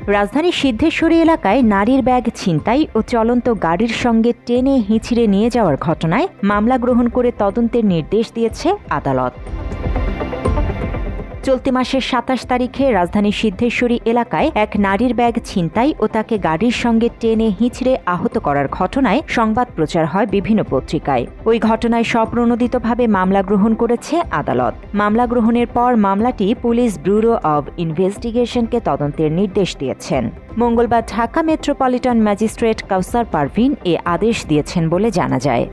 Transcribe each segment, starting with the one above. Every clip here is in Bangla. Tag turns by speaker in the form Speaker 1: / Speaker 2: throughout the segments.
Speaker 1: রাজধানীর সিদ্ধেশ্বরী এলাকায় নারীর ব্যাগ ছিনতাই ও চলন্ত গাড়ির সঙ্গে টেনে হিঁচড়ে নিয়ে যাওয়ার ঘটনায় মামলা গ্রহণ করে তদন্তের নির্দেশ দিয়েছে আদালত। চলতি মাসের ২৭ তারিখে রাজধানীর সিদ্ধেশ্বরী এলাকায় এক নারীর ব্যাগ ছিনতাই ও তাকে গাড়ির সঙ্গে টেনে হিঁচড়ে আহত করার ঘটনায় সংবাদ প্রচার হয় বিভিন্ন পত্রিকায়। ওই ঘটনায় স্বপ্রণোদিতভাবে মামলা গ্রহণ করেছে আদালত। মামলা গ্রহণের পর মামলাটি পুলিশ ব্যুরো অব ইনভেস্টিগেশনকে তদন্তের নির্দেশ দিয়েছেন। মঙ্গলবার ঢাকা মেট্রোপলিটন ম্যাজিস্ট্রেট কাউসার পারভিন এ আদেশ দিয়েছেন বলে জানা যায়।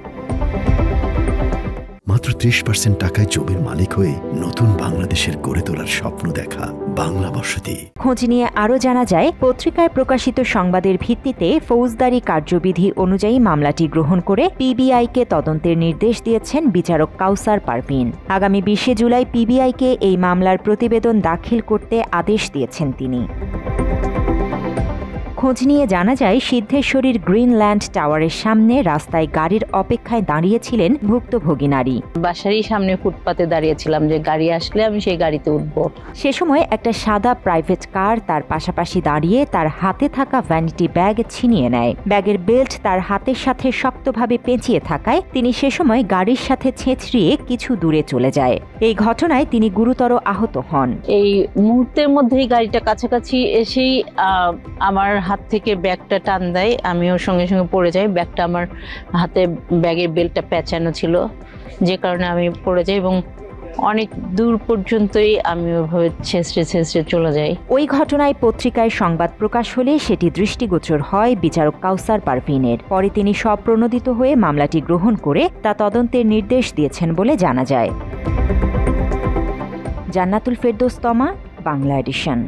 Speaker 2: মাত্র ৩০% টাকায় জমির মালিক হয়ে নতুন বাংলাদেশের গড়ে তোলার স্বপ্ন দেখা বাংলা বসতি।
Speaker 1: খোঁজ নিয়ে আরও জানা যায়, পত্রিকায় প্রকাশিত সংবাদের ভিত্তিতে ফৌজদারি কার্যবিধি অনুযায়ী মামলাটি গ্রহণ করে পিবিআইকে তদন্তের নির্দেশ দিয়েছেন বিচারক কাউসার পারভিন। আগামী ২০ জুলাই পিবিআইকে এই মামলার প্রতিবেদন দাখিল করতে আদেশ দিয়েছেন তিনি। খোঁজ নিয়ে জানা যায়, সিদ্ধেশ্বরীর গ্রিনল্যান্ড টাওয়ারের সামনে রাস্তায় গাড়ির অপেক্ষায় দাঁড়িয়েছিলেন ভুক্তভোগী নারী।
Speaker 3: বাসারই সামনে ফুটপাতে দাঁড়িয়েছিলাম যে গাড়ি আসলে আমি সেই গাড়িতে উঠবো।
Speaker 1: সে সময় একটা সাদা প্রাইভেট কার তার পাশাপাশি দাঁড়িয়ে তার হাতে থাকা ভ্যানিটি ব্যাগ ছিনিয়ে নেয়। ব্যাগের বেল্ট তার হাতের সাথে শক্তভাবে পেঁচিয়ে থাকায় তিনি সে সময় গাড়ির সাথে ছেঁচড়িয়ে কিছু দূরে চলে যায়। এই ঘটনায় তিনি গুরুতর আহত হন।
Speaker 3: এই মুহূর্তের মধ্যেই গাড়িটা কাছাকাছি এসেই আমার হাত থেকে ব্যাগটা টান দেয়, আমিও সঙ্গে সঙ্গে পড়ে যাই। ব্যাগটা আমার হাতে, ব্যাগের বেল্টটা পেঁচানো ছিল, যে কারণে আমি পড়ে যাই এবং অনেক দূর পর্যন্তই আমি ওইভাবে ছেঁচড়ে চলে যাই।
Speaker 1: ওই ঘটনায় পত্রিকায় সংবাদ প্রকাশ হলে সেটি দৃষ্টিগোচর হয় বিচারক কাউসার পারভিনের। পরে তিনি স্বপ্রণোদিত হয়ে মামলাটি গ্রহণ করে তা তদন্তের নির্দেশ দিয়েছেন বলে জানা যায়। জান্নাতুল ফেরদৌস তমা, বাংলা এডিশন।